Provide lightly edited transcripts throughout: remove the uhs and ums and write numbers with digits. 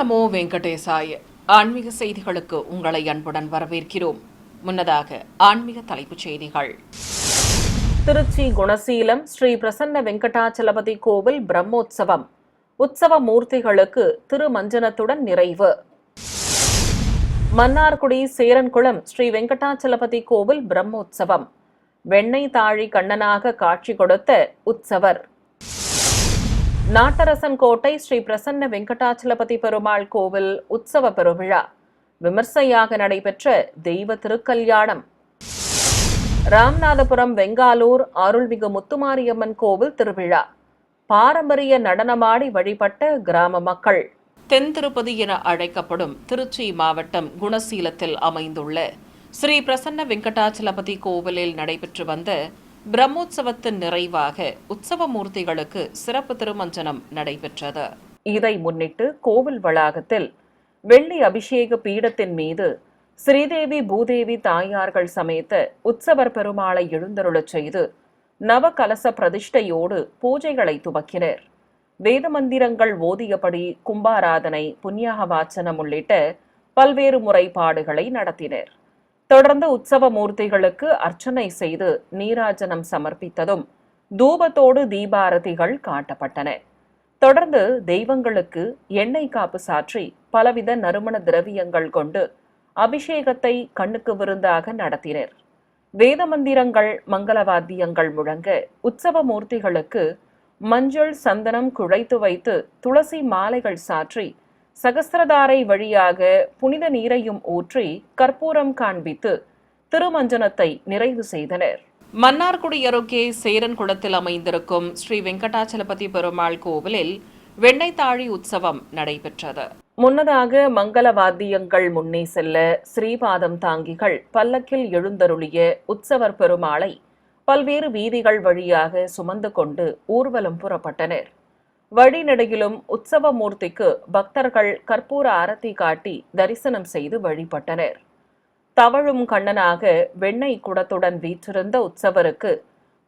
நமோ வெங்கடேசாய. ஆன்மீக செய்திகளுக்கு உங்களை அன்புடன் வரவேற்கிறோம். முன்னதாக ஆன்மீக தலைப்புச் செய்திகள். திருச்சி குணசீலம் ஸ்ரீ பிரசன்ன வெங்கடாச்சலபதி கோவில் பிரம்மோற்சவம். உற்சவ மூர்த்திகளுக்கு திருமஞ்சனத்துடன் நிறைவு. மன்னார்குடி சேரன்குளம் ஸ்ரீ வெங்கடாச்சலபதி கோவில் பிரம்மோற்சவம். வெண்ணெய் தாழி கண்ணனாக காட்சி கொடுத்த உற்சவர். நாட்டரசன் கோட்டை ஸ்ரீ பிரசன்ன வெங்கடாச்சலபதி பெருமாள் கோவில் உற்சவ பெருவிழா விமர்சையாக நடைபெற்ற தெய்வ திருக்கல்யாணம். ராமநாதபுரம் வெங்காலூர் அருள்மிகு முத்துமாரியம்மன் கோவில் திருவிழா. பாரம்பரிய நடனமாடி வழிபட்ட கிராம மக்கள். தென் திருப்பதி என அழைக்கப்படும் திருச்சி மாவட்டம் குணசீலத்தில் அமைந்துள்ள ஸ்ரீ பிரசன்ன வெங்கடாச்சலபதி கோவிலில் நடைபெற்று வந்த பிரம்மோற்சவத்தின் நிறைவாக உற்சவ மூர்த்திகளுக்கு சிறப்பு திருமஞ்சனம் நடைபெற்றது. இதை முன்னிட்டு கோவில் வளாகத்தில் வெள்ளி அபிஷேக பீடத்தின் மீது ஸ்ரீதேவி பூதேவி தாயார்கள் சமேத உற்சவர் பெருமாளை எழுந்தருளச் செய்து நவ கலச பிரதிஷ்டையோடு பூஜைகளை துவக்கினர். வேத மந்திரங்கள் ஓதியபடி கும்பாராதனை, புண்ணியாக வாச்சனம் உள்ளிட்ட பல்வேறு முறைப்பாடுகளை நடத்தினர். தொடர்ந்து உற்சவ மூர்த்திகளுக்கு அர்ச்சனை செய்து நீராஜனம் சமர்ப்பித்ததும் தூபத்தோடு தீபாரதிகள் காட்டப்பட்டன. தொடர்ந்து தெய்வங்களுக்கு எண்ணெய் காப்பு சாற்றி பலவித நறுமண திரவியங்கள் கொண்டு அபிஷேகத்தை கண்ணுக்கு விருந்தாக நடத்தினர். வேத மந்திரங்கள், மங்களவாத்தியங்கள் முழங்க உற்சவ மூர்த்திகளுக்கு மஞ்சள் சந்தனம் குழைத்து வைத்து துளசி மாலைகள் சாற்றி சகஸ்திரதாரை வழியாக புனித நீரையும் ஊற்றி கற்பூரம் காண்பித்து திருமஞ்சனத்தை நிறைவு செய்தனர். மன்னார்குடி அருகே சேரன்குளத்தில் அமைந்திருக்கும் ஸ்ரீ வெங்கடாச்சலபதி பெருமாள் கோவிலில் வெண்ணெய் தாழி உற்சவம் நடைபெற்றது. முன்னதாக மங்கள வாத்தியங்கள் முன்னே செல்ல ஸ்ரீபாதம் தாங்கிகள் பல்லக்கில் எழுந்தருளிய உற்சவர் பெருமாளை பல்வேறு வீதிகள் வழியாக சுமந்து கொண்டு ஊர்வலம் புறப்பட்டனர். வழிநடையிலும் உற்சவ மூர்த்திக்கு பக்தர்கள் கற்பூர ஆரத்தி காட்டி தரிசனம் செய்து வழிபட்டனர். தவழும் கண்ணனாக வெண்ணெய் குடத்துடன் வீற்றிருந்த உற்சவருக்கு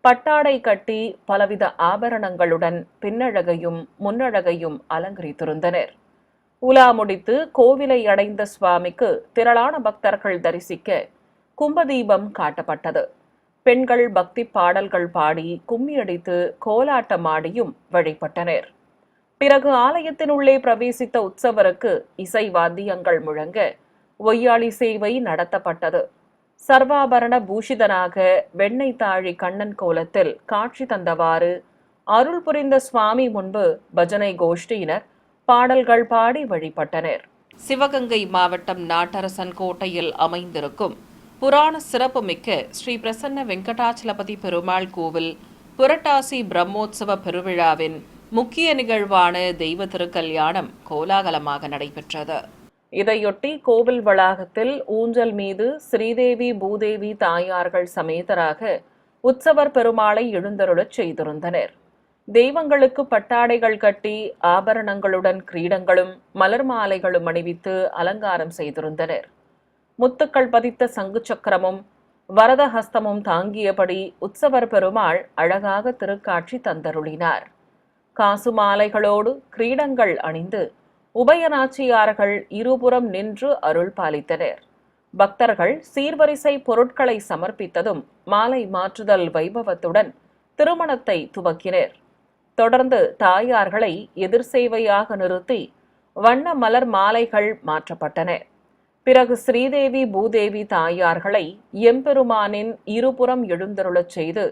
பட்டாடை கட்டி பலவித ஆபரணங்களுடன் பின்னழகையும் முன்னழகையும் அலங்கரித்திருந்தனர். உலா முடித்து கோவிலை அடைந்த சுவாமிக்கு திரளான பக்தர்கள் தரிசிக்க கும்பதீபம் காட்டப்பட்டது. பெண்கள் பக்தி பாடல்கள் பாடி கும்மியடித்து கோலாட்டமாடியும் வழிபட்டனர். பிறகு ஆலயத்தினுள்ளே பிரவேசித்த உற்சவருக்கு இசை வாத்தியங்கள் முழங்க ஒய்யாளி சேவை நடத்தப்பட்டது. சர்வாபரண பூஷிதனாக வெண்ணெய் தாழி கண்ணன் கோலத்தில் காட்சி தந்தவாறு அருள் புரிந்த சுவாமி முன்பு பஜனை கோஷ்டியினர் பாடல்கள் பாடி வழிபட்டனர். சிவகங்கை மாவட்டம் நாட்டரசன் கோட்டையில் அமைந்திருக்கும் புராண சிறப்புமிக்க ஸ்ரீ பிரசன்ன வெங்கடாச்சலபதி பெருமாள் கோவில் புரட்டாசி பிரம்மோற்சவ பெருவிழாவின் முக்கிய நிகழ்வான தெய்வ திருக்கல்யாணம் கோலாகலமாக நடைபெற்றது. இதையொட்டி கோவில் வளாகத்தில் ஊஞ்சல் மீது ஸ்ரீதேவி பூதேவி தாயார்கள் சமேதராக உற்சவர் பெருமாளை எழுந்தருளச் செய்திருந்தனர். தெய்வங்களுக்கு பட்டாடைகள் கட்டி ஆபரணங்களுடன் கிரீடங்களும் மலர் மாலைகளும் அணிவித்து அலங்காரம் செய்திருந்தனர். முத்துக்கள் பதித்த சங்கு சக்கரமும் வரதஹஸ்தமும் தாங்கியபடி உற்சவர் பெருமாள் அழகாக திருக்காட்சி தந்தருளினார். காசு மாலைகளோடு கிரீடங்கள் அணிந்து உபயநாச்சியார்கள் இருபுறம் நின்று அருள் பாலித்தனர். பக்தர்கள் சீர்வரிசை பொருட்களை சமர்ப்பித்ததும் மாலை மாற்றுதல் வைபவத்துடன் திருமணத்தை துவக்கினர். தொடர்ந்து தாயார்களை எதிர் சேவையாக நிறுத்தி வண்ண மலர் மாலைகள் மாற்றப்பட்டன. பிறகு ஸ்ரீதேவி பூதேவி தாயார்களை எம்பெருமானின் இருபுறம் எழுந்தருளச் செய்து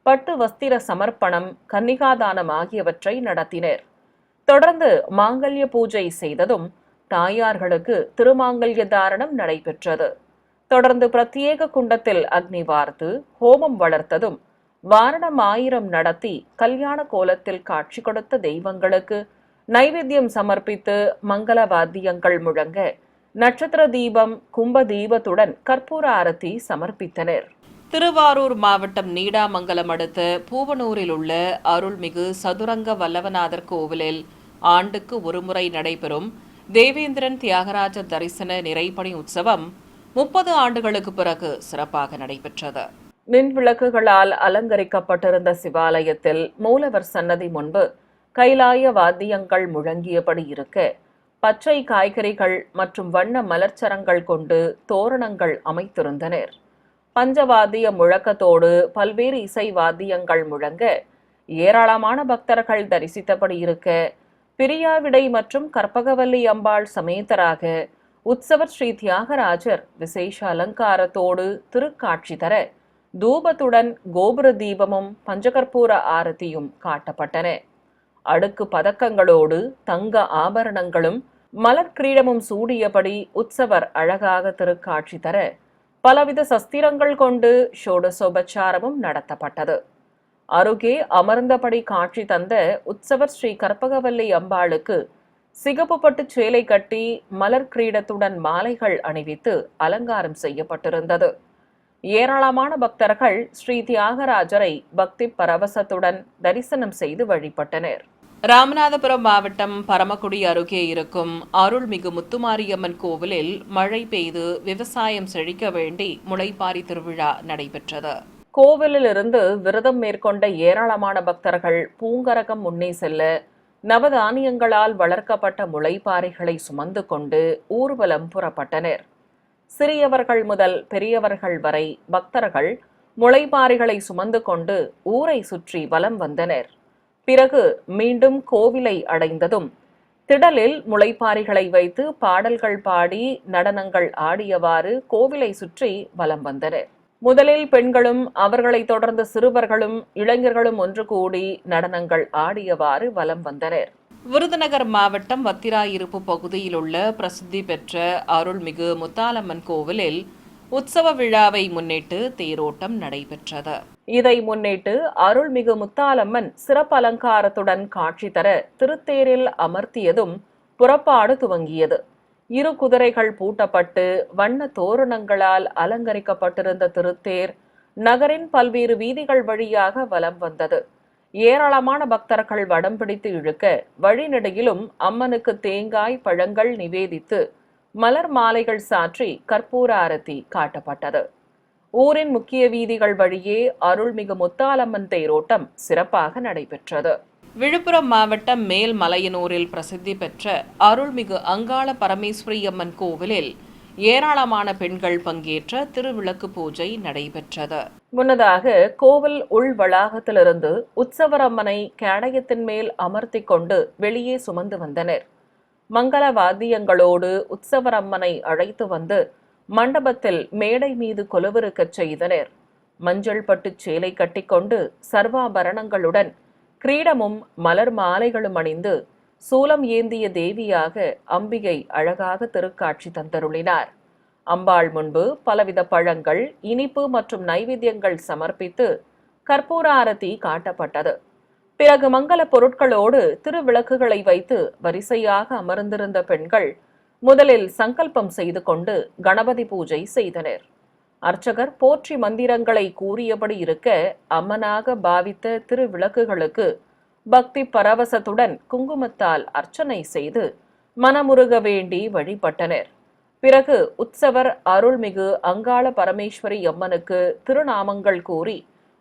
பட்டு வஸ்திர சமர்ப்பணம், கன்னிகாதானம் ஆகியவற்றை நடத்தினர். தொடர்ந்து மாங்கல்ய பூஜை செய்ததும் தாயார்களுக்கு திருமாங்கல்ய தாரணம் நடைபெற்றது. தொடர்ந்து பிரத்யேக குண்டத்தில் அக்னி வார்த்து ஹோமம் வளர்த்ததும் வாரணம் 1000 நடத்தி கல்யாண கோலத்தில் காட்சி கொடுத்த தெய்வங்களுக்கு நைவேத்தியம் சமர்ப்பித்து மங்கள வாத்தியங்கள் முழங்க நட்சத்திர தீபம், கும்ப தீபத்துடன் கற்பூர ஆரத்தி சமர்ப்பித்தனர். திருவாரூர் மாவட்டம் நீடாமங்கலம் அடுத்த பூவனூரில் உள்ள அருள்மிகு சதுரங்க வல்லவநாதர் கோவிலில் ஆண்டுக்கு ஒருமுறை நடைபெறும் தேவேந்திரன் தியாகராஜ தரிசன நிறைப்பணி உற்சவம் 30 ஆண்டுகளுக்கு பிறகு சிறப்பாக நடைபெற்றது. மின் விளக்குகளால் அலங்கரிக்கப்பட்டிருந்த சிவாலயத்தில் மூலவர் சன்னதி முன்பு கைலாய வாத்தியங்கள் முழங்கியபடி இருக்க பச்சை காய்கறிகள் மற்றும் வண்ண மலர்ச்சரங்கள் கொண்டு தோரணங்கள் அமைத்திருந்தனர். பஞ்சவாத்திய முழக்கத்தோடு பல்வேறு இசை வாத்தியங்கள் முழங்க ஏராளமான பக்தர்கள் தரிசித்தபடி இருக்க, பிரியாவிடை மற்றும் கற்பகவல்லி அம்பாள் சமேதராக உற்சவர் ஸ்ரீ தியாகராஜர் விசேஷ அலங்காரத்தோடு திருக்காட்சி தர, தூபத்துடன் கோபுர தீபமும் பஞ்சகற்பூர ஆரத்தியும் காட்டப்பட்டன. அடுக்கு பதக்கங்களோடு தங்க ஆபரணங்களும் மலர் கிரீடமும் சூடியபடி உற்சவர் அழகாக திருக்காட்சி தர, பலவித சஸ்திரங்கள் கொண்டு ஷோடசோபச்சாரமும் நடத்தப்பட்டது. அருகே அமர்ந்தபடி காட்சி தந்த உற்சவர் ஸ்ரீ கற்பகவல்லி அம்பாளுக்கு சிகப்பு பட்டு சேலை கட்டி மலர் கிரீடத்துடன் மாலைகள் அணிவித்து அலங்காரம் செய்யப்பட்டிருந்தது. ஏராளமான பக்தர்கள் ஸ்ரீ தியாகராஜரை பக்தி பரவசத்துடன் தரிசனம் செய்து வழிபட்டனர். ராமநாதபுரம் மாவட்டம் பரமக்குடி அருகே இருக்கும் அருள்மிகு முத்துமாரியம்மன் கோவிலில் மழை பெய்து விவசாயம் செழிக்க வேண்டி முளைப்பாரி திருவிழா நடைபெற்றது. கோவிலிலிருந்து விரதம் மேற்கொண்ட ஏராளமான பக்தர்கள் பூங்கரகம் முன்னே செல்ல நவதானியங்களால் வளர்க்கப்பட்ட முளைப்பாறைகளை சுமந்து கொண்டு ஊர்வலம் புறப்பட்டனர். சிறியவர்கள் முதல் பெரியவர்கள் வரை பக்தர்கள் முளைப்பாறைகளை சுமந்து கொண்டு ஊரை சுற்றி வலம் வந்தனர். பிறகு மீண்டும் கோவிலை அடைந்ததும் திடலில் முளைப்பாறைகளை வைத்து பாடல்கள் பாடி நடனங்கள் ஆடியவாறு கோவிலை சுற்றி வலம் வந்தனர். முதலில் பெண்களும் அவர்களை தொடர்ந்து சிறுவர்களும் இளைஞர்களும் ஒன்று கூடி நடனங்கள் ஆடியவாறு வலம் வந்தனர். விருதுநகர் மாவட்டம் வத்திராயிருப்பு பகுதியில் உள்ள பிரசித்தி பெற்ற அருள்மிகு முத்தாலம்மன் கோவிலில் உற்சவ விழாவை முன்னிட்டு தேரோட்டம் நடைபெற்றது. இதை முன்னிட்டு அருள்மிகு முத்தாலம்மன் சிறப்பு அலங்காரத்துடன் காட்சி தர திருத்தேரில் அமர்த்தியதும் புறப்பாடு துவங்கியது. இரு குதிரைகள் பூட்டப்பட்டு வண்ண தோரணங்களால் அலங்கரிக்கப்பட்டிருந்த திருத்தேர் நகரின் பல்வேறு வீதிகள் வழியாக வலம் வந்தது. ஏராளமான பக்தர்கள் வடம் பிடித்து இழுக்க, வழிநெடுகிலும் அம்மனுக்கு தேங்காய் பழங்கள் நிவேதித்து மலர் மாலைகள் சாற்றி கற்பூர ஆரத்தி காட்டப்பட்டது. ஊரின் முக்கிய வீதிகள் வழியே அருள்மிகு முத்தாலம்மன் தேரோட்டம் சிறப்பாக நடைபெற்றது. விழுப்புரம் மாவட்டம் மேல்மலையனூரில் பிரசித்தி பெற்ற அருள்மிகு அங்காள பரமேஸ்வரி அம்மன் கோவிலில் ஏராளமான பெண்கள் பங்கேற்ற திருவிளக்கு பூஜை நடைபெற்றது. முன்னதாக கோவில் உள் வளாகத்திலிருந்து உற்சவர் அம்மனை கேடயத்தின் மேல் அமர்த்தி கொண்டு வெளியே சுமந்து வந்தனர். மங்கள வாத்தியங்களோடு உற்சவர் அம்மனை அழைத்து வந்து மண்டபத்தில் மேடை மீது கொலுவிருக்கச் செய்தனர். மஞ்சள் பட்டு சேலை கட்டிக்கொண்டு சர்வாபரணங்களுடன் கிரீடமும் மலர் மாலைகளும் அணிந்து சூலம் ஏந்திய தேவியாக அம்பிகை அழகாக திருக்காட்சி தந்தருளினார். அம்பாள் முன்பு பலவித பழங்கள், இனிப்பு மற்றும் நைவேத்தியங்கள் சமர்ப்பித்து கற்பூர ஆரத்தி காட்டப்பட்டது. பிறகு மங்கள பொருட்களோடு திருவிளக்குகளை வைத்து வரிசையாக அமர்ந்திருந்த பெண்கள் முதலில் சங்கல்பம் செய்து கொண்டு கணபதி பூஜை செய்தனர். அர்ச்சகர் போற்றி மந்திரங்களை கூறியபடி இருக்க, அம்மனாக பாவித்த திருவிளக்குகளுக்கு பக்தி பரவசத்துடன் குங்குமத்தால் அர்ச்சனை செய்து மனமுருக வேண்டி வழிபட்டனர். பிறகு உற்சவர் அருள்மிகு அங்காள பரமேஸ்வரி அம்மனுக்கு திருநாமங்கள் கூறி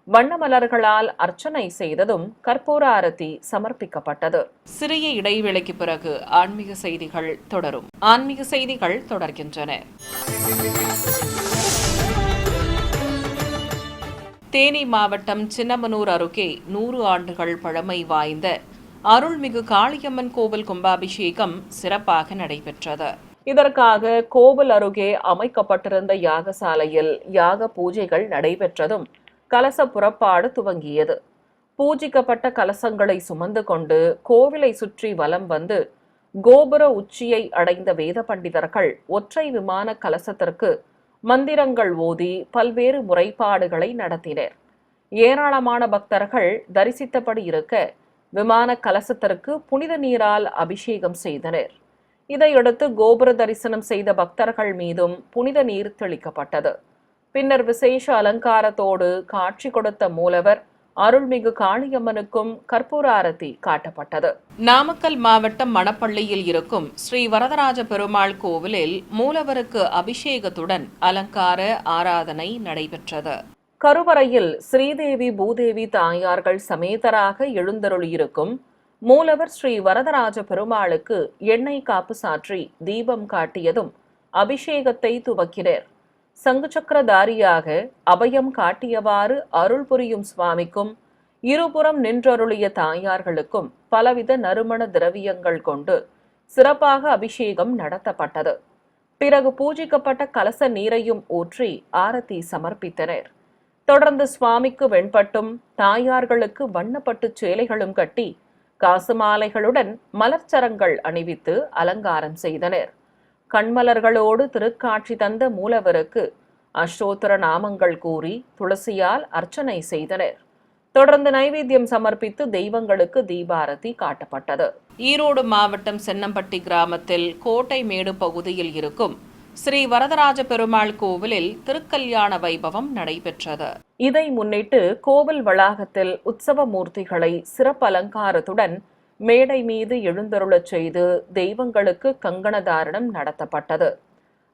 வண்ணமலர்களால் அர்ச்சனை செய்ததும் கற்பூர ஆரத்தி சமர்ப்பிக்கப்பட்டது. சிறிய இடைவேளைக்கு பிறகு ஆன்மீக செய்திகள் தொடரும். ஆன்மீக செய்திகள் தொடர்கின்றன. தேனி மாவட்டம் சின்னமனூர் அருகே 100 ஆண்டுகள் பழமை வாய்ந்த அருள்மிகு காளியம்மன் கோவில் கும்பாபிஷேகம் சிறப்பாக நடைபெற்றது. இதற்காக கோவில் அருகே அமைக்கப்பட்டிருந்த யாகசாலையில் யாக பூஜைகள் நடைபெற்றதும் கலச புறப்பாடு துவங்கியது. பூஜிக்கப்பட்ட கலசங்களை சுமந்து கொண்டு கோவிலை சுற்றி வலம் வந்து கோபுர உச்சியை அடைந்த வேத பண்டிதர்கள் ஒற்றை விமான கலசத்திற்கு மந்திரங்கள் ஓதி பல்வேறு முறைப்பாடுகளை நடத்தினர். ஏராளமான பக்தர்கள் தரிசித்தபடி இருக்க விமான கலசத்திற்கு புனித நீரால் அபிஷேகம் செய்தனர். இதையடுத்து கோபுர தரிசனம் செய்த பக்தர்கள் மீதும் புனித நீர் தெளிக்கப்பட்டது. பின்னர் விசேஷ அலங்காரத்தோடு காட்சி கொடுத்த மூலவர் அருள்மிகு காளியம்மனுக்கும் கற்பூர ஆரத்தி காட்டப்பட்டது. நாமக்கல் மாவட்டம் மணப்பள்ளியில் இருக்கும் ஸ்ரீ வரதராஜ பெருமாள் கோவிலில் மூலவருக்கு அபிஷேகத்துடன் அலங்கார ஆராதனை நடைபெற்றது. கருவறையில் ஸ்ரீதேவி பூதேவி தாயார்கள் சமேதராக எழுந்தருளியிருக்கும் மூலவர் ஸ்ரீ வரதராஜ பெருமாளுக்கு எண்ணெய் காப்பு சாற்றி தீபம் காட்டியதும் அபிஷேகத்தை துவக்கினர். சங்குசக்கரதாரியாக அபயம் காட்டியவாறு அருள் புரியும் சுவாமிக்கும் இருபுறம் நின்றருளிய தாயார்களுக்கும் பலவித நறுமண திரவியங்கள் கொண்டு சிறப்பாக அபிஷேகம் நடத்தப்பட்டது. பிறகு பூஜிக்கப்பட்ட கலச நீரையும் ஊற்றி ஆரத்தி சமர்ப்பித்தனர். தொடர்ந்து சுவாமிக்கு வெண்பட்டும் தாயார்களுக்கு வண்ணப்பட்டு சேலைகளும் கட்டி காசு மாலைகளுடன் மலர்ச்சரங்கள் அணிவித்து அலங்காரம் செய்தனர். கண்மலர்களோடு திருக்காட்சி தந்த மூலவருக்கு அஷ்டோத்திர நாமங்கள் கூறி துளசியால் அர்ச்சனை செய்தனர். தொடர்ந்து நைவேத்தியம் சமர்ப்பித்து தெய்வங்களுக்கு தீபாரதி காட்டப்பட்டது. ஈரோடு மாவட்டம் சென்னம்பட்டி கிராமத்தில் கோட்டை மேடு பகுதியில் இருக்கும் ஸ்ரீ வரதராஜ பெருமாள் கோவிலில் திருக்கல்யாண வைபவம் நடைபெற்றது. இதை முன்னிட்டு கோவில் வளாகத்தில் உற்சவ மூர்த்திகளை சிறப்பு அலங்காரத்துடன் மேடை மீது எழுந்தருளச் செய்து தெய்வங்களுக்கு கங்கண தாரணம் நடத்தப்பட்டது.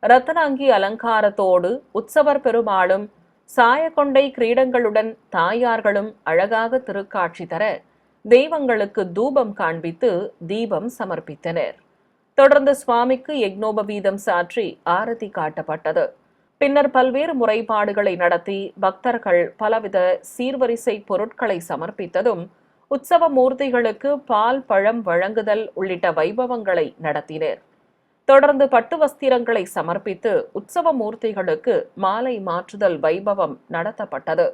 ரத்தனாங்கி அலங்காரத்தோடு உற்சவர் பெருமாளும் சாயக்கொண்டை கிரீடங்களுடன் தாயார்களும் அழகாக திருக்காட்சி தர தெய்வங்களுக்கு தூபம் காண்பித்து தீபம் சமர்ப்பித்தனர். தொடர்ந்து சுவாமிக்கு யக்னோபவீதம் சாற்றி ஆரத்தி காட்டப்பட்டது. பின்னர் பல்வேறு முறைப்பாடுகளை நடத்தி பக்தர்கள் பலவித சீர்வரிசை பொருட்களை சமர்ப்பித்ததும் உற்சவ மூர்த்திகளுக்கு பால் பழம் வழங்குதல் உள்ளிட்ட வைபவங்களை நடத்தினர். தொடர்ந்து பட்டு வஸ்திரங்களை சமர்ப்பித்து உற்சவ மூர்த்திகளுக்கு மாலை மாற்றுதல் வைபவம் நடத்தப்பட்டது.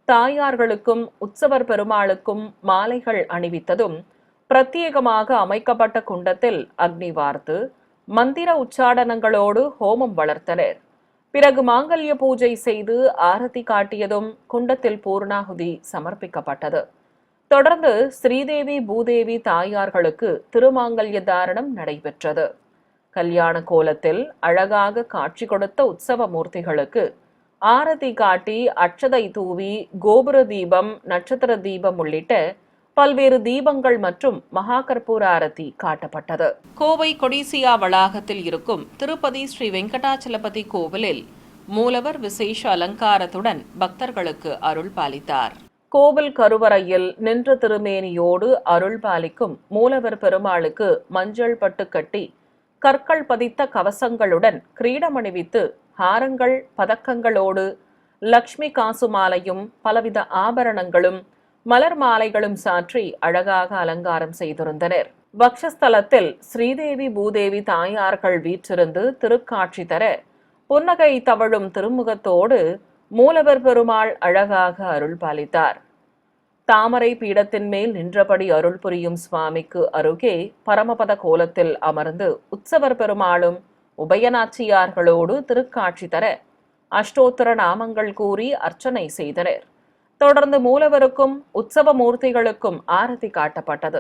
தாயார்களுக்கும் உற்சவர் பெருமாளுக்கும் மாலைகள் அணிவித்ததும் பிரத்யேகமாக அமைக்கப்பட்ட குண்டத்தில் அக்னி வார்த்து மந்திர உச்சாடனங்களோடு ஹோமம் வளர்த்தனர். பிறகு மாங்கல்ய பூஜை செய்து ஆரத்தி காட்டியதும் குண்டத்தில் பூர்ணாகுதி சமர்ப்பிக்கப்பட்டது. தொடர்ந்து ஸ்ரீதேவி பூதேவி தாயார்களுக்கு திருமாங்கல்ய தாரணம் நடைபெற்றது. கல்யாண கோலத்தில் அழகாக காட்சி கொடுத்த உற்சவ மூர்த்திகளுக்கு ஆரத்தி காட்டி அட்சதை தூவி கோபுர தீபம், நட்சத்திர தீபம் உள்ளிட்ட பல்வேறு தீபங்கள் மற்றும் மகா கற்பூர ஆரத்தி காட்டப்பட்டது. கோவை கொடிசியா வளாகத்தில் இருக்கும் திருப்பதி ஸ்ரீ வெங்கடாச்சலபதி கோவிலில் மூலவர் விசேஷ அலங்காரத்துடன் பக்தர்களுக்கு அருள் பாலித்தார். கோவில் கருவறையில் நின்ற திருமேனியோடு அருள் பாலிக்கும் மூலவர் பெருமாளுக்கு மஞ்சள் பட்டு கட்டி கற்கள் பதித்த கவசங்களுடன் கிரீடமணிவித்து ஹாரங்கள் பதக்கங்களோடு லக்ஷ்மி காசு மாலையும் பலவித ஆபரணங்களும் மலர் மாலைகளும் சாற்றி அழகாக அலங்காரம் செய்திருந்தனர். பக்ஷஸ்தலத்தில் ஸ்ரீதேவி பூதேவி தாயார்கள் வீற்றிருந்து திருக்காட்சி தர புன்னகை தவழும் திருமுகத்தோடு மூலவர் பெருமாள் அழகாக அருள் பாலித்தார். தாமரை பீடத்தின் மேல் நின்றபடி அருள் புரியும் சுவாமிக்கு அருகே பரமபத கோலத்தில் அமர்ந்து உற்சவர் பெருமாளும் உபயநாச்சியார்களோடு திருக்காட்சி தர அஷ்டோத்திர நாமங்கள் கூறி அர்ச்சனை செய்தனர். தொடர்ந்து மூலவருக்கும் உற்சவ மூர்த்திகளுக்கும் ஆரத்தி காட்டப்பட்டது.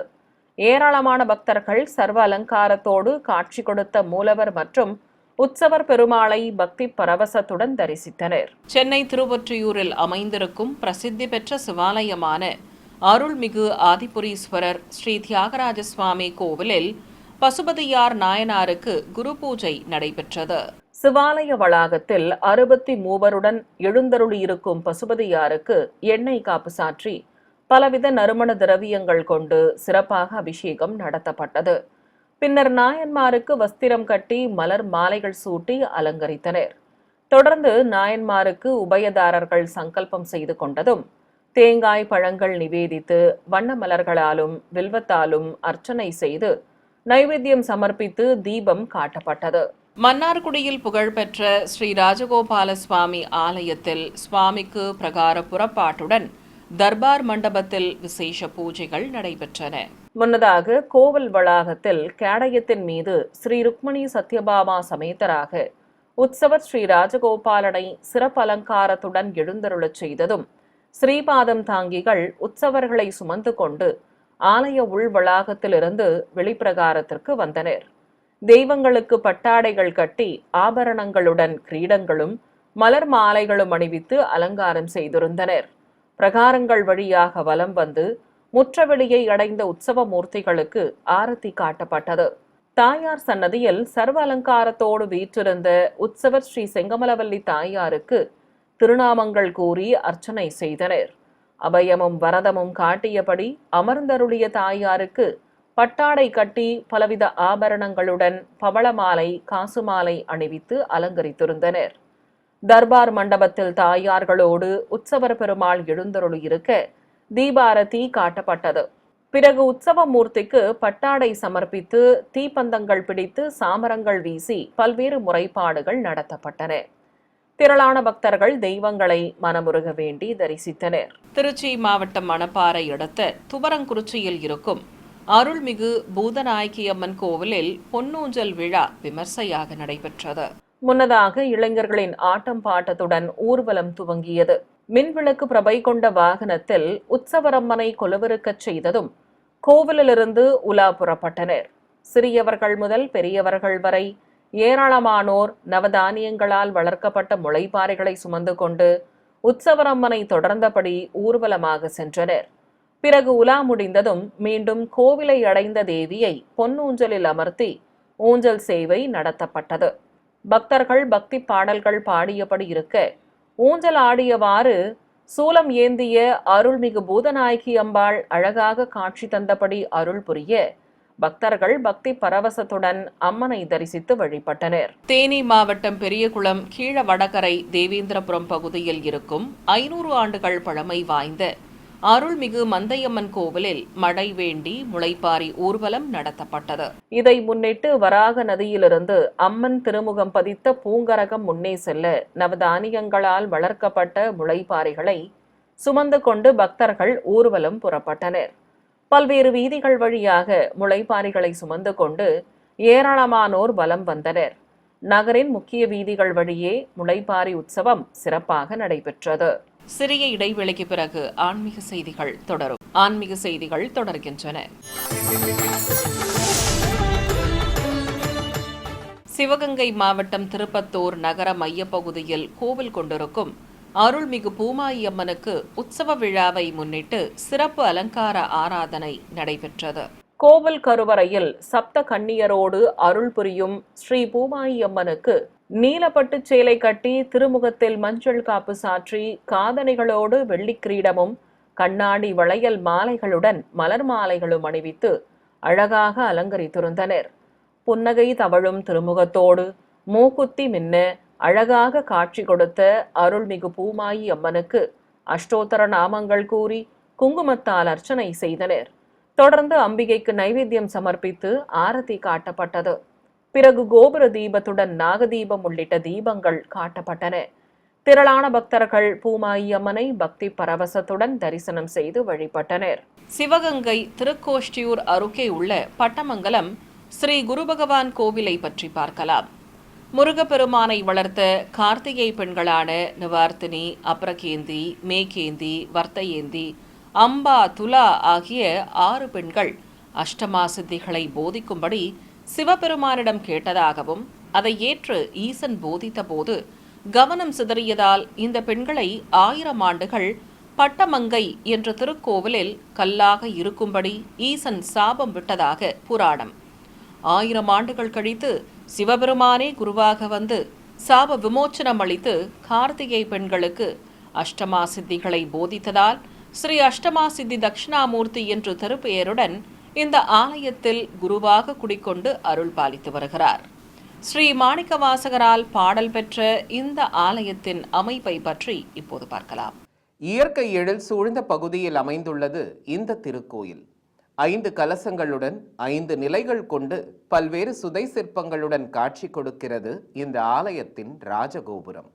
ஏராளமான பக்தர்கள் சர்வ அலங்காரத்தோடு காட்சி கொடுத்த மூலவர் மற்றும் உற்சவர் பெருமாளை பக்தி பரவசத்துடன் தரிசித்தனர். சென்னை திருவொற்றியூரில் அமைந்திருக்கும் பிரசித்தி பெற்ற சிவாலயமான அருள்மிகு ஆதிபுரீஸ்வரர் ஸ்ரீ தியாகராஜ சுவாமி கோவிலில் பசுபதியார் நாயனாருக்கு குரு பூஜை நடைபெற்றது. சிவாலய வளாகத்தில் 63 எழுந்தருளியிருக்கும் பசுபதியாருக்கு எண்ணெய் காப்பு சாற்றி பலவித நறுமண திரவியங்கள் கொண்டு சிறப்பாக அபிஷேகம் நடத்தப்பட்டது. பின்னர் நாயன்மாருக்கு வஸ்திரம் கட்டி மலர் மாலைகள் சூட்டி அலங்கரித்தனர். தொடர்ந்து நாயன்மாருக்கு உபயதாரர்கள் சங்கல்பம் செய்து கொண்டதும் தேங்காய் பழங்கள் நிவேதித்து வண்ண மலர்களாலும் வில்வத்தாலும் அர்ச்சனை செய்து நைவேத்தியம் சமர்ப்பித்து தீபம் காட்டப்பட்டது. மன்னார்குடியில் புகழ்பெற்ற ஸ்ரீ ராஜகோபால சுவாமி ஆலயத்தில் சுவாமிக்கு பிரகார புறப்பாட்டுடன் தர்பார் மண்டபத்தில் விசேஷ பூஜைகள் நடைபெற்றன. முன்னதாக கோவில் வளாகத்தில் கேடயத்தின் மீது ஸ்ரீ ருக்மணி சத்யபாமா சமேதராக உற்சவர் ஸ்ரீ ராஜகோபாலனை சிறப்பு அலங்காரத்துடன் எழுந்தருளச் செய்ததும் ஸ்ரீபாதம் தாங்கிகள் உற்சவர்களை சுமந்து கொண்டு ஆலய உள் வளாகத்திலிருந்து வெளிப்பிரகாரத்திற்கு வந்தனர். தெய்வங்களுக்கு பட்டாடைகள் கட்டி ஆபரணங்களுடன் கிரீடங்களும் மலர் மாலைகளும் அணிவித்து அலங்காரம் செய்திருந்தனர். பிரகாரங்கள் வழியாக வலம் வந்து முற்றவெளியை அடைந்த உற்சவ மூர்த்திகளுக்கு ஆரத்தி காட்டப்பட்டது. தாயார் சன்னதியில் சர்வ அலங்காரத்தோடு வீற்றிருந்த உற்சவர் ஸ்ரீ செங்கமலவல்லி தாயாருக்கு திருநாமங்கள் கூறி அர்ச்சனை செய்தனர். அபயமும் வரதமும் காட்டியபடி அமர்ந்தருளிய தாயாருக்கு பட்டாடை கட்டி பலவித ஆபரணங்களுடன் பவளமாலை காசுமாலை அணிவித்து அலங்கரித்திருந்தனர். தர்பார் மண்டபத்தில் தாயார்களோடு உற்சவர் பெருமாள் எழுந்தருளியிருக்க தீபாரதி காட்டப்பட்டது. பிறகு உற்சவ மூர்த்திக்கு பட்டாடை சமர்ப்பித்து தீப்பந்தங்கள் பிடித்து சாமரங்கள் வீசி பல்வேறு முறைப்பாடுகள் நடத்தப்பட்டன. திரளான பக்தர்கள் தெய்வங்களை மனமுருக வேண்டி தரிசித்தனர். திருச்சி மாவட்டம் மணப்பாறை அடுத்த துவரங்குறிச்சியில் இருக்கும் அருள்மிகு பூதநாயகியம்மன் கோவிலில் பொன்னூஞ்சல் விழா விமர்சையாக நடைபெற்றது. முன்னதாக இளைஞர்களின் ஆட்டம் பாட்டத்துடன் ஊர்வலம் துவங்கியது. மின்விளக்கு பிரபை கொண்ட வாகனத்தில் உற்சவரம்மனை கொலுவிருக்கச் செய்ததும் கோவிலிலிருந்து உலா புறப்பட்டனர். சிறியவர்கள் முதல் பெரியவர்கள் வரை ஏராளமானோர் நவதானியங்களால் வளர்க்கப்பட்ட முளைப்பாறைகளை சுமந்து கொண்டு உற்சவரம்மனை தொடர்ந்தபடி ஊர்வலமாக சென்றனர். பிறகு உலா முடிந்ததும் மீண்டும் கோவிலை அடைந்த தேவியை பொன்னூஞ்சலில் அமர்த்தி ஊஞ்சல் சேவை நடத்தப்பட்டது. பக்தர்கள் பக்தி பாடல்கள் பாடியபடி இருக்க ஊஞ்சல் ஆடியவாறு சூலம் ஏந்திய அருள்மிகு பூதநாயகி அம்பாள் அழகாக காட்சி தந்தபடி அருள் புரிய பக்தர்கள் பக்தி பரவசத்துடன் அம்மனை தரிசித்து வழிபட்டனர். தேனி மாவட்டம் பெரியகுளம் கீழ வடகரை தேவேந்திரபுரம் பகுதியில் இருக்கும் 500 ஆண்டுகள் பழமை வாய்ந்த அருள்மிகு மந்தையம்மன் கோவிலில் மழை வேண்டி முளைப்பாரி ஊர்வலம் நடத்தப்பட்டது. இதை முன்னிட்டு வராக நதியிலிருந்து அம்மன் திருமுகம் பதித்த பூங்கரகம் முன்னே செல்ல நவதானியங்களால் வளர்க்கப்பட்ட முளைப்பாரிகளை சுமந்து கொண்டு பக்தர்கள் ஊர்வலம் புறப்பட்டனர். பல்வேறு வீதிகள் வழியாக முளைப்பாரிகளை சுமந்து கொண்டு ஏராளமானோர் வலம் வந்தனர். நகரின் முக்கிய வீதிகள் வழியே முளைப்பாரி உற்சவம் சிறப்பாக நடைபெற்றது. சிறிய இடைவெளிக்கு பிறகு ஆன்மீக செய்திகள் தொடரும். ஆன்மீக செய்திகள் தொடர்கின்றன. சிவகங்கை மாவட்டம் திருப்பத்தூர் நகர மையப்பகுதியில் கோவில் கொண்டிருக்கும் அருள்மிகு பூமாயி அம்மனுக்கு உற்சவ விழாவை முன்னிட்டு சிறப்பு அலங்கார ஆராதனை நடைபெற்றது. கோவில் கருவறையில் சப்த கன்னியரோடு அருள் புரியும் ஸ்ரீ பூமாயி அம்மனுக்கு நீலப்பட்டு சேலை கட்டி திருமுகத்தில் மஞ்சள் காப்பு சாற்றி காதணிகளோடு வெள்ளி கிரீடமும் கண்ணாடி வளையல் மாலைகளுடன் மலர் மாலைகளும் அணிவித்து அழகாக அலங்கரித்திருந்தனர். புன்னகை தவழும் திருமுகத்தோடு மூக்குத்தி மின்ன அழகாக காட்சி கொடுத்த அருள்மிகு பூமாயி அம்மனுக்கு அஷ்டோத்தர நாமங்கள் கூறி குங்குமத்தால் அர்ச்சனை செய்தனர். தொடர்ந்து அம்பிகைக்கு நைவேத்தியம் சமர்ப்பித்து ஆரத்தி காட்டப்பட்டது. பிறகு கோபுர தீபத்துடன் நாகதீபம் உள்ளிட்ட தீபங்கள் காட்டப்பட்டன. திரளான பக்தர்கள் பூமாயி அம்மனை பக்தி பரவசத்துடன் தரிசனம் செய்து வழிபட்டனர். சிவகங்கை திருக்கோஷ்டியூர் அருகே உள்ள பட்டமங்கலம் ஸ்ரீ குரு பகவான் கோவிலை பற்றி பார்க்கலாம். முருகப்பெருமானை வளர்த்த கார்த்திகை பெண்களான நிவார்த்தினி, அப்ரகேந்தி, மேகேந்தி, வர்த்தையேந்தி, அம்பா, துலா ஆகிய 6 பெண்கள் அஷ்டமா சித்திகளை போதிக்கும்படி சிவபெருமானிடம் கேட்டதாகவும் அதை ஏற்று ஈசன் போதித்த போது கவனம் சிதறியதால் இந்த பெண்களை 1000 ஆண்டுகள் பட்டமங்கை என்ற திருக்கோவிலில் கல்லாக இருக்கும்படி ஈசன் சாபம் விட்டதாக புராணம். 1000 ஆண்டுகள் கழித்து சிவபெருமானே குருவாக வந்து சாப விமோச்சனம் அளித்து கார்த்திகை பெண்களுக்கு அஷ்டமா சித்திகளை போதித்ததால் ஸ்ரீ அஷ்டமா சித்தி தட்சிணாமூர்த்தி என்று திருப்பெயருடன் இந்த ஆலயத்தில் குருவாக குடிக்கொண்டு அருள் பாலித்து வருகிறார். ஸ்ரீ மாணிக்கவாசகரால் பாடல் பெற்ற இந்த ஆலயத்தின் அமைப்பை பற்றி இப்போது பார்க்கலாம். இயற்கை எழில் சூழ்ந்த பகுதியில் அமைந்துள்ளது இந்த திருக்கோயில். 5 கலசங்களுடன் 5 நிலைகள் கொண்டு பல்வேறு சுதை சிற்பங்களுடன் காட்சி கொடுக்கிறது இந்த ஆலயத்தின் ராஜகோபுரம்.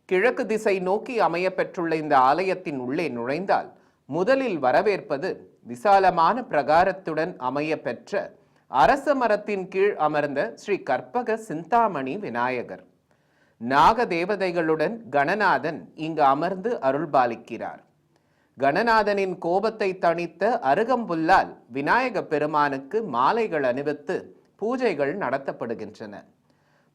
கிழக்கு திசை நோக்கி அமைய பெற்றுள்ள இந்த ஆலயத்தின் உள்ளே நுழைந்தால் முதலில் வரவேற்பது விசாலமான பிரகாரத்துடன் அமைய பெற்ற அரச மரத்தின் கீழ் அமர்ந்த ஸ்ரீ கற்பக சிந்தாமணி விநாயகர். நாக தேவதைகளுடன் கணநாதன் இங்கு அமர்ந்து அருள்பாலிக்கிறார். கணநாதனின் கோபத்தை தணித்த அருகம்புல்லால் விநாயக பெருமானுக்கு மாலைகள் அணிவித்து பூஜைகள் நடத்தப்படுகின்றன.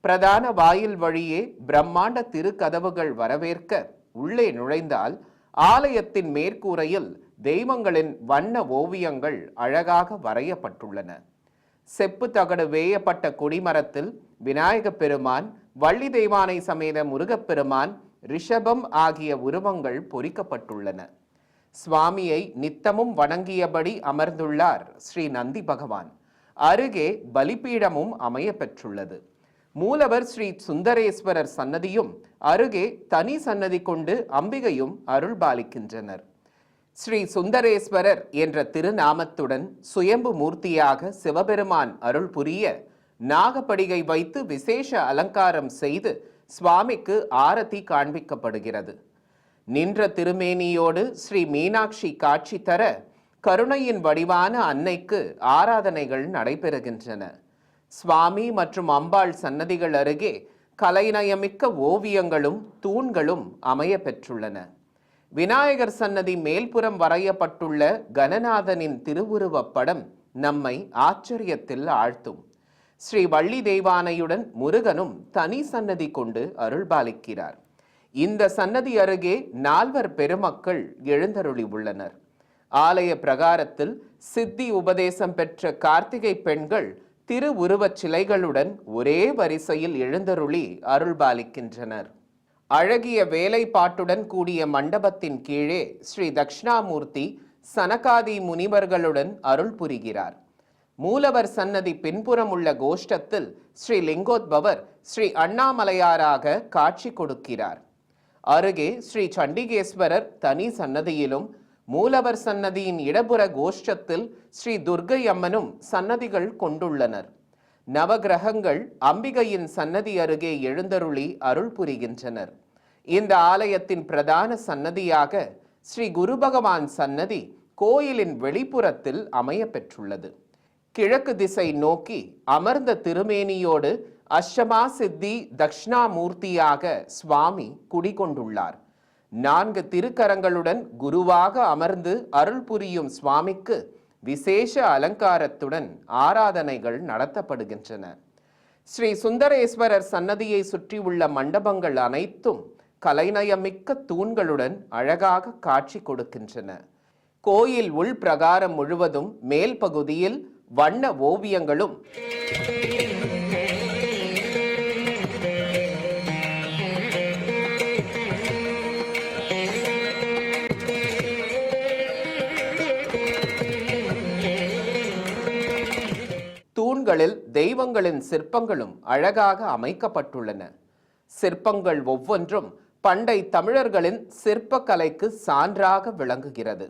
பிரதான வாயில் வழியே பிரம்மாண்ட திருக்கதவுகள் வரவேற்க உள்ளே நுழைந்தால் ஆலயத்தின் மேற்கூரையில் தெய்வங்களின் வண்ண ஓவியங்கள் அழகாக வரையப்பட்டுள்ளன. செப்பு தகடு வேயப்பட்ட கொடிமரத்தில் விநாயக பெருமான், வள்ளி தெய்வானை சமேத முருகப்பெருமான், ரிஷபம் ஆகிய உருவங்கள் பொறிக்கப்பட்டுள்ளன. சுவாமியை நித்தமும் வணங்கியபடி அமர்ந்துள்ளார் ஸ்ரீ நந்தி பகவான். அருகே பலிபீடமும் அமைய பெற்றுள்ளது. மூலவர் ஸ்ரீ சுந்தரேஸ்வரர் சன்னதியும் அருகே தனி சன்னதி கொண்டு அம்பிகையும் அருள்பாலிக்கின்றனர். ஸ்ரீ சுந்தரேஸ்வரர் என்ற திருநாமத்துடன் சுயம்பு மூர்த்தியாக சிவபெருமான் அருள் புரிய நாகப்படிகை வைத்து விசேஷ அலங்காரம் செய்து சுவாமிக்கு ஆரத்தி காண்பிக்கப்படுகிறது. நின்ற திருமேனியோடு ஸ்ரீ மீனாட்சி காட்சி தர கருணையின் வடிவான அன்னைக்கு ஆராதனைகள் நடைபெறுகின்றன. சுவாமி மற்றும் அம்பாள் சன்னதிகள் அருகே கலைநயமிக்க ஓவியங்களும் தூண்களும் அமைய பெற்றுள்ளன. விநாயகர் சன்னதி மேல்புறம் வரையப்பட்டுள்ள கணநாதனின் திருவுருவப் படம் நம்மை ஆச்சரியத்தில் ஆழ்த்தும். ஸ்ரீ வள்ளி தெய்வானையுடன் முருகனும் தனி சன்னதி கொண்டு அருள்பாலிக்கிறார். இந்த சன்னதி அருகே 4 பெருமக்கள் எழுந்தருளி உள்ளனர். ஆலய பிரகாரத்தில் சித்தி உபதேசம் பெற்ற கார்த்திகை பெண்கள் திருவுருவச் சிலைகளுடன் ஒரே வரிசையில் எழுந்தருளி அருள்பாலிக்கின்றனர். அழகிய வேலைப்பாட்டுடன் கூடிய மண்டபத்தின் கீழே ஸ்ரீ தட்சிணாமூர்த்தி சனகாதி முனிவர்களுடன் அருள் புரிகிறார். மூலவர் சன்னதி பின்புறம் உள்ள கோஷ்டத்தில் ஸ்ரீ லிங்கோத்பவர் ஸ்ரீ அண்ணாமலையாராக காட்சி கொடுக்கிறார். அருகே ஸ்ரீ சண்டிகேஸ்வரர் தனி சன்னதியிலும் மூலவர் சன்னதியின் இடப்புற கோஷ்டத்தில் ஸ்ரீ துர்க்கை அம்மனும் சன்னதிகள் கொண்டுள்ளனர். நவகிரகங்கள் அம்பிகையின் சன்னதி அருகே எழுந்தருளி அருள் புரிகின்றனர். இந்த ஆலயத்தின் பிரதான சன்னதியாக ஸ்ரீ குரு பகவான் சன்னதி கோயிலின் வெளிப்புறத்தில் அமைய பெற்றுள்ளது. கிழக்கு திசை நோக்கி அமர்ந்த திருமேனியோடு அஷ்டமா சித்தி தட்சிணாமூர்த்தியாக சுவாமி குடிகொண்டுள்ளார். 4 திருக்கரங்களுடன் குருவாக அமர்ந்து அருள் புரியும் சுவாமிக்கு விசேஷ அலங்காரத்துடன் ஆராதனைகள் நடத்தப்படுகின்றன. ஸ்ரீ சுந்தரேஸ்வரர் சன்னதியை சுற்றியுள்ள மண்டபங்கள் அனைத்தும் கலைநயமிக்க தூண்களுடன் அழகாக காட்சி கொடுக்கின்றன. கோயில் உள் பிரகாரம் முழுவதும் மேல் பகுதியில் வண்ண ஓவியங்களும் தூண்களில் தெய்வங்களின் சிற்பங்களும் அழகாக அமைக்கப்பட்டுள்ளன. சிற்பங்கள் ஒவ்வொன்றும் பண்டை தமிழர்களின் சிற்பக்கலைக்கு சான்றாக விளங்குகிறது.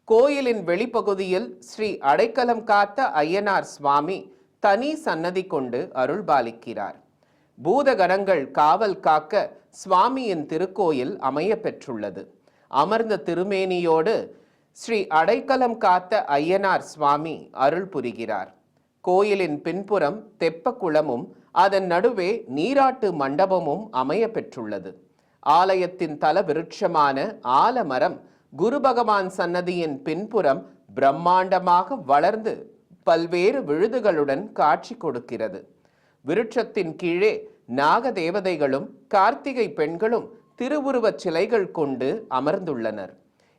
கோயிலின் வெளிப்பகுதியில் ஸ்ரீ அடைக்கலம் காத்த ஐயனார் சுவாமி தனி சன்னதி கொண்டு அருள்பாலிக்கிறார். பூதகணங்கள் காவல் காக்க சுவாமியின் திருக்கோயில் அமைய பெற்றுள்ளது. அமர்ந்த திருமேனியோடு ஸ்ரீ அடைக்கலம் காத்த ஐயனார் சுவாமி அருள் புரிகிறார். கோயிலின் பின்புறம் தெப்ப குளமும் அதன் நடுவே நீராட்டு மண்டபமும் அமைய பெற்றுள்ளது. ஆலயத்தின் தல விருட்சமான ஆலமரம் குரு பகவான் சன்னதியின் பின்புறம் பிரம்மாண்டமாக வளர்ந்து பல்வேறு விழுதுகளுடன் காட்சி கொடுக்கிறது. விருட்சத்தின் கீழே நாக தேவதைகளும் கார்த்திகை பெண்களும் திருவுருவச் சிலைகள் கொண்டு அமர்ந்துள்ளனர்.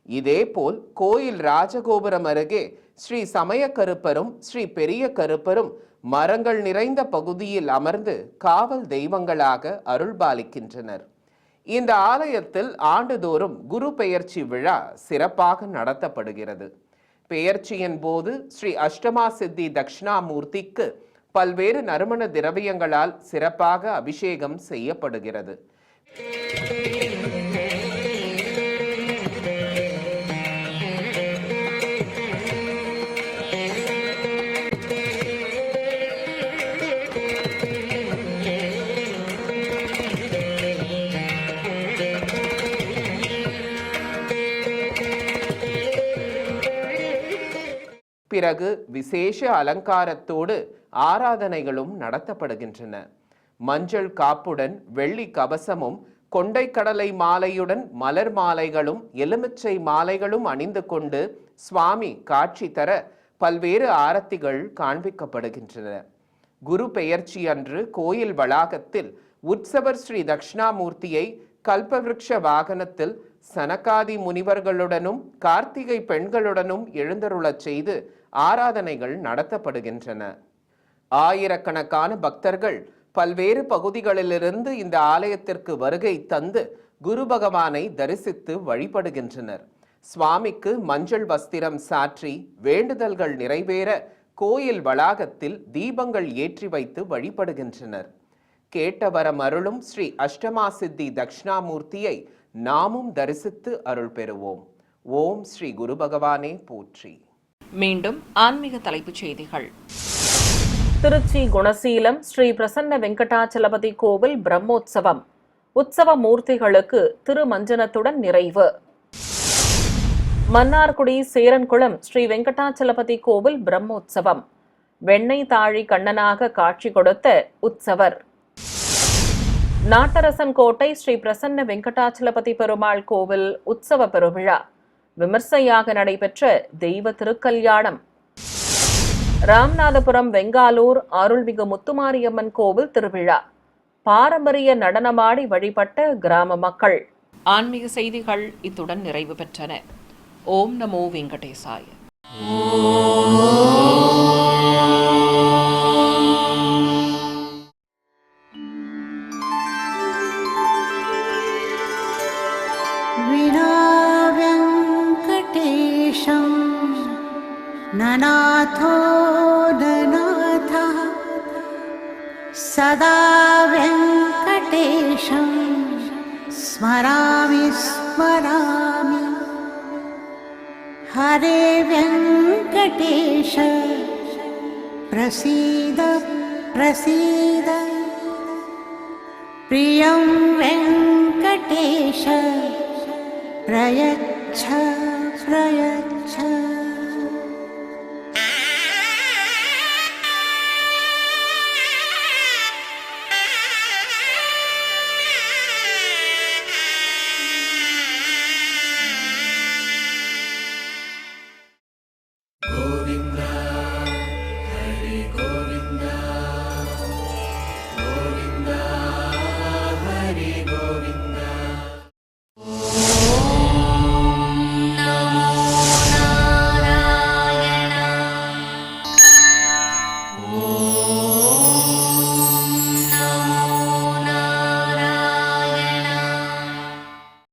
இதேபோல் கோயில் ராஜகோபுரம் அருகே ஸ்ரீ சமய கருப்பரும் ஸ்ரீ பெரிய கருப்பரும் மரங்கள் நிறைந்த பகுதியில் அமர்ந்து காவல் தெய்வங்களாக அருள்பாலிக்கின்றனர். இந்த ஆலயத்தில் ஆண்டுதோறும் குரு பெயர்ச்சி விழா சிறப்பாக நடத்தப்படுகிறது. பெயர்ச்சியின் போது ஸ்ரீ அஷ்டமா சித்தி தட்சிணாமூர்த்திக்கு பல்வேறு நறுமண திரவியங்களால் சிறப்பாக அபிஷேகம் செய்யப்படுகிறது. பிறகு விசேஷ அலங்காரத்தோடு ஆராதனைகளும் நடத்தப்படுகின்றன. மஞ்சள் காப்புடன் வெள்ளி கவசமும் கொண்டைக்கடலை மாலையுடன் மலர் மாலைகளும் எலுமிச்சை மாலைகளும் அணிந்து கொண்டு சுவாமி காட்சி தர பல்வேறு ஆரத்திகள் காண்பிக்கப்படுகின்றன. குரு பெயர்ச்சி அன்று கோயில் வளாகத்தில் உற்சவர் ஸ்ரீ தட்சிணாமூர்த்தியை கல்பவிருட்ச வாகனத்தில் சனகாதி முனிவர்களுடனும் கார்த்திகை பெண்களுடனும் எழுந்தருளச் செய்து ஆராதனைகள் நடத்தப்படுகின்றன. ஆயிரக்கணக்கான பக்தர்கள் பல்வேறு பகுதிகளிலிருந்து இந்த ஆலயத்திற்கு வருகை தந்து குரு பகவானை தரிசித்து வழிபடுகின்றனர். சுவாமிக்கு மஞ்சள் வஸ்திரம் சாற்றி வேண்டுதல்கள் நிறைவேற கோயில் வளாகத்தில் தீபங்கள் ஏற்றி வைத்து வழிபடுகின்றனர். கேட்டவரம் அருளும் ஸ்ரீ அஷ்டமா சித்தி தட்சிணாமூர்த்தியை நாமும் தரிசித்து அருள் பெறுவோம். ஓம் ஸ்ரீ குரு பகவானே போற்றி. மீண்டும் ஆன்மீக தலைப்புச் செய்திகள். திருச்சி குணசீலம் ஸ்ரீ பிரசன்ன வெங்கடாச்சலபதி கோவில் பிரம்மோற்சவம். உற்சவ மூர்த்திகளுக்கு திருமஞ்சனத்துடன் நிறைவு. மன்னார்குடி சேரன்குளம் ஸ்ரீ வெங்கடாச்சலபதி கோவில் பிரம்மோற்சவம். வெண்ணெய் தாழி கண்ணனாக காட்சி கொடுத்த உற்சவர். நாட்டரசன் கோட்டை ஸ்ரீ பிரசன்ன வெங்கடாச்சலபதி பெருமாள் கோவில் உற்சவ பெருவிழா விமர்சையாக நடைபெற்ற தெய்வ திருக்கல்யாணம். ராமநாதபுரம் வெங்காலூர் அருள்மிகு முத்துமாரியம்மன் கோவில் திருவிழா. பாரம்பரிய நடனமாடி வழிபட்ட கிராம மக்கள். ஆன்மீக செய்திகள் இத்துடன் நிறைவு பெற்றன. ஓம் நமோ வெங்கடேசாய. ननाथो ननाथः सदा वेङ्कटेशं स्मरामि स्मरामि. हरे वेङ्कटेश प्रसीद प्रसीद. प्रियं वेङ्कटेश प्रयच्छ प्रयच्छ.